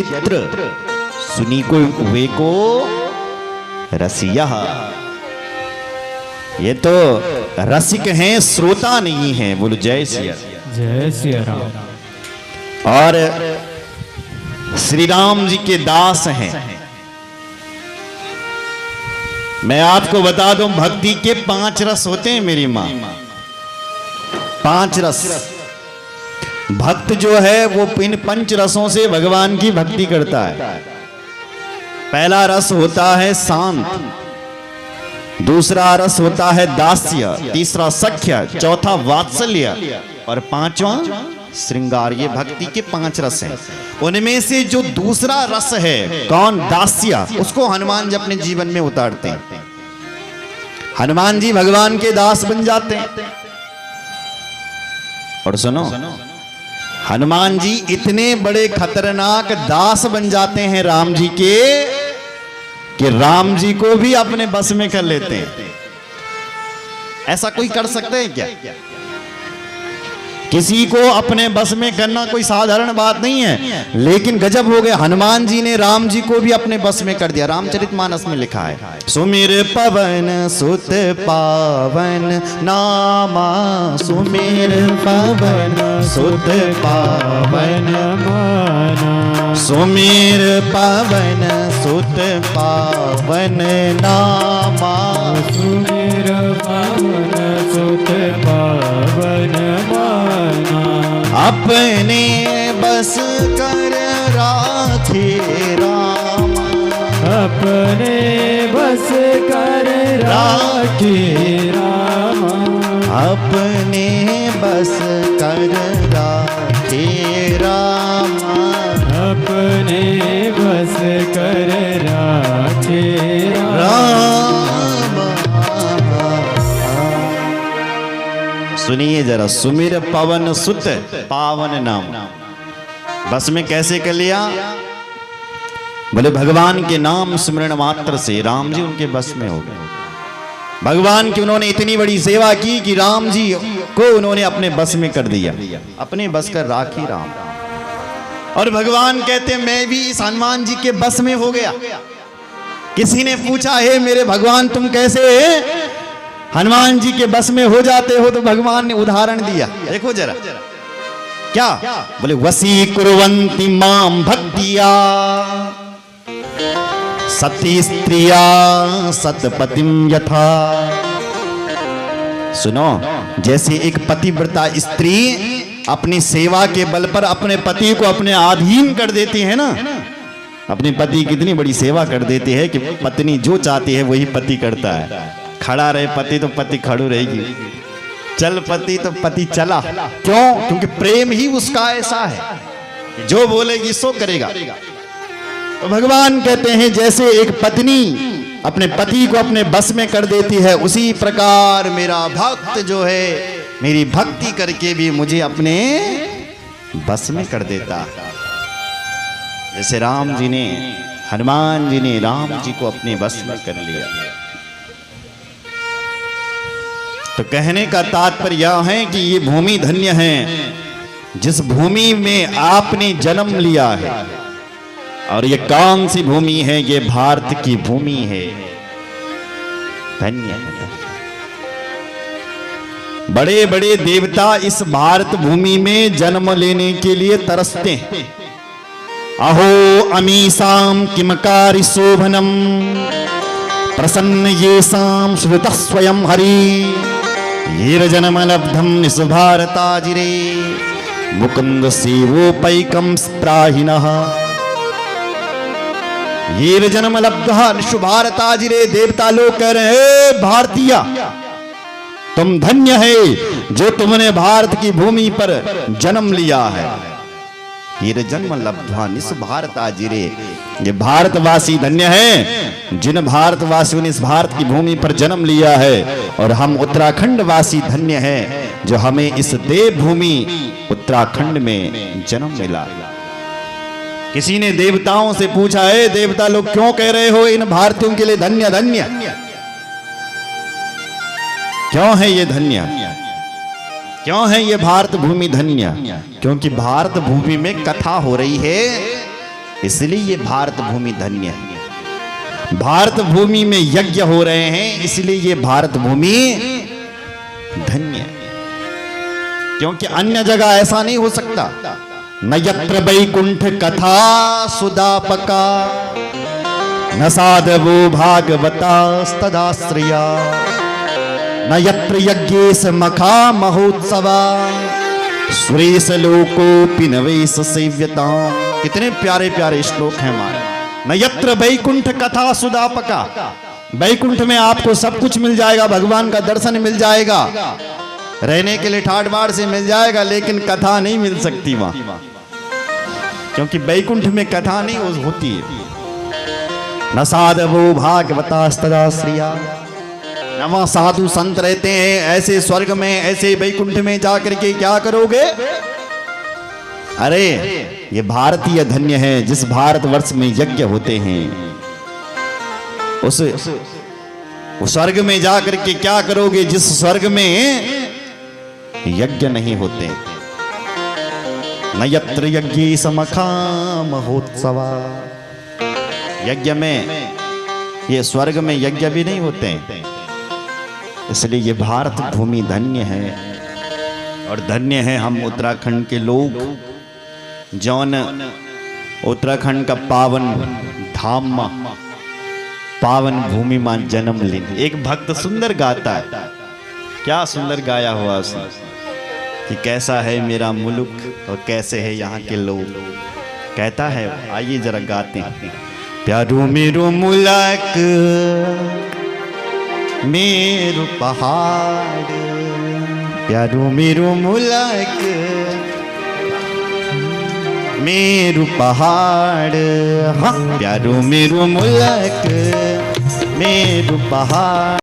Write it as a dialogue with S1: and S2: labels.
S1: चरित्र सुनी को वे को रसिया। ये तो रसिक हैं, श्रोता नहीं हैं। बोलो जय सिया राम। और श्री राम जी के दास हैं। मैं आपको बता दूं, भक्ति के 5 रस होते हैं मेरी मां। 5 रस। भक्त जो है वो इन 5 रसों से भगवान की भक्ति करता है। पहला रस होता है शांत, दूसरा रस होता है दास्य, तीसरा सख्य, चौथा वात्सल्य और 5वां श्रृंगार। ये भक्ति के 5 रस हैं। उनमें से जो दूसरा रस है, कौन? दास्य, उसको हनुमान जी अपने जीवन में उतारते हैं। हनुमान जी भगवान के दास बन जाते हैं। और सुनो, हनुमान जी इतने बड़े खतरनाक दास बन जाते हैं राम जी के कि राम जी को भी अपने बस में कर लेते हैं। ऐसा कोई कर सकते हैं क्या? किसी को अपने बस में करना कोई साधारण बात नहीं है, लेकिन गजब हो गया। हनुमान जी ने राम जी को भी अपने बस में कर दिया। रामचरितमानस में लिखा है, सुमिर पवन सुत पावन नामा, सुमिर पवन सुत पावन माना, सुमिर पवन सुत पावन नामा, सुमिर पवन सुत पावन माना, अपने बस कर राखे राम, अपने बस कर राखे राम, अपने बस कर राखे राम, अपने बस कर राखे राम। सुनिए जरा, सुमिर पवन सुत पावन नाम, बस में कैसे कर लिया? बोले भगवान के नाम स्मरण मात्र से राम जी उनके बस में हो गए। भगवान की उन्होंने इतनी बड़ी सेवा की कि राम जी को उन्होंने अपने बस में कर दिया, अपने बस कर राखी राम। और भगवान कहते मैं भी इस हनुमान जी के बस में हो गया। किसी ने पूछा, हे मेरे भगवान तुम कैसे हनुमान जी के बस में हो जाते हो? तो भगवान ने उदाहरण दिया, देखो जरा क्या बोले, वसी कुर्वन्ति माम भक्तिया सती स्त्रिया सतपतिम यथा। सुनो, जैसे एक पतिव्रता स्त्री अपनी सेवा के बल पर अपने पति को अपने अधीन कर देती है ना, अपने पति की इतनी बड़ी सेवा कर देती है कि पत्नी जो चाहती है वही पति करता है। खड़ा रहे पति तो पति खड़ू रहेगी, चल पति तो पति चला। क्यों? क्योंकि प्रेम ही उसका ऐसा है, जो बोलेगी सो करेगा। तो भगवान कहते हैं जैसे एक पत्नी अपने पति को अपने बस में कर देती है, उसी प्रकार मेरा भक्त जो है मेरी भक्ति करके भी मुझे अपने बस में कर देता है। जैसे राम जी ने, हनुमान जी ने राम जी को अपने बस में कर लिया। तो कहने का तात्पर्य यह है कि ये भूमि धन्य है जिस भूमि में आपने जन्म लिया है। और ये कौन सी भूमि है? ये भारत की भूमि है, धन्य है। बड़े बड़े देवता इस भारत भूमि में जन्म लेने के लिए तरसते हैं। अहो अमीसाम किमकारी शोभनम प्रसन्न येषां श्रुतः स्वयं हरि, येर जन्म लब्धम निस्भारताजिरे मुकुंद सेवोपैकं स्त्राहिनः, येर जन्म लब्धः निस्भारताजिरे। देवता लोग कह रहे हैं, भारतीय तुम धन्य है जो तुमने भारत की भूमि पर जन्म लिया है। ये जन्म लब्ध्वा निस भारताजिरे, ये भारतवासी धन्य है जिन भारतवासियों ने इस भारत की भूमि पर जन्म लिया है। और हम उत्तराखंड वासी धन्य हैं जो हमें इस देवभूमि उत्तराखंड में जन्म मिला। किसी ने देवताओं से पूछा, है देवता लोग क्यों कह रहे हो इन भारतीयों के लिए धन्य धन्य? क्यों है ये धन्य? क्यों है ये भारत भूमि धन्य? क्योंकि भारत भूमि में कथा हो रही है इसलिए ये भारत भूमि धन्य है। भारत भूमि में यज्ञ हो रहे हैं, इसलिए ये भारत भूमि धन्य है। क्योंकि अन्य जगह ऐसा नहीं हो सकता। न यत्र वैकुंठ कथा सुदापका, न साधवो भागवतास्तदाश्रया, न यत्र यज्ञेश मखा महोत्सवा, सुरेश लोकोपि नवेश सेव्यता। कितने प्यारे प्यारे श्लोक हैं हमारे। न यत्र वैकुंठ कथा सुदापका, वैकुंठ में आपको सब कुछ मिल जाएगा, भगवान का दर्शन मिल जाएगा, रहने के लिए ठाट बाट से मिल जाएगा, लेकिन कथा नहीं मिल सकती वहां, क्योंकि वैकुंठ में कथा नहीं होती है। न साधवो भागवतास्तदाश्रया, न वहां साधु संत रहते हैं। ऐसे स्वर्ग में, ऐसे वैकुंठ में जाकर के क्या करोगे? अरे ये भारतीय धन्य है जिस भारतवर्ष में यज्ञ होते हैं। उस स्वर्ग में जाकर के क्या करोगे जिस स्वर्ग में यज्ञ नहीं होते। न यत्र यज्ञ समखा महोत्सवा, यज्ञ में, ये स्वर्ग में यज्ञ भी नहीं होते हैं। इसलिए ये भारत भूमि धन्य है। और धन्य है हम उत्तराखंड के लोग, जौन उत्तराखंड का पावन धाम मां, पावन भूमि मां जन्म लेने। एक भक्त सुंदर गाता है, क्या सुंदर गाया हुआ उसने कि कैसा है मेरा मुल्क और कैसे है यहाँ के लोग। कहता है, आइए जरा गाते हैं। प्यारो मेरो मुल्क मेरो पहाड़, प्यारो मेरो मुल्क मेरो पहाड़, हाँ प्यारो मेरो मुल्क मेरो पहाड़।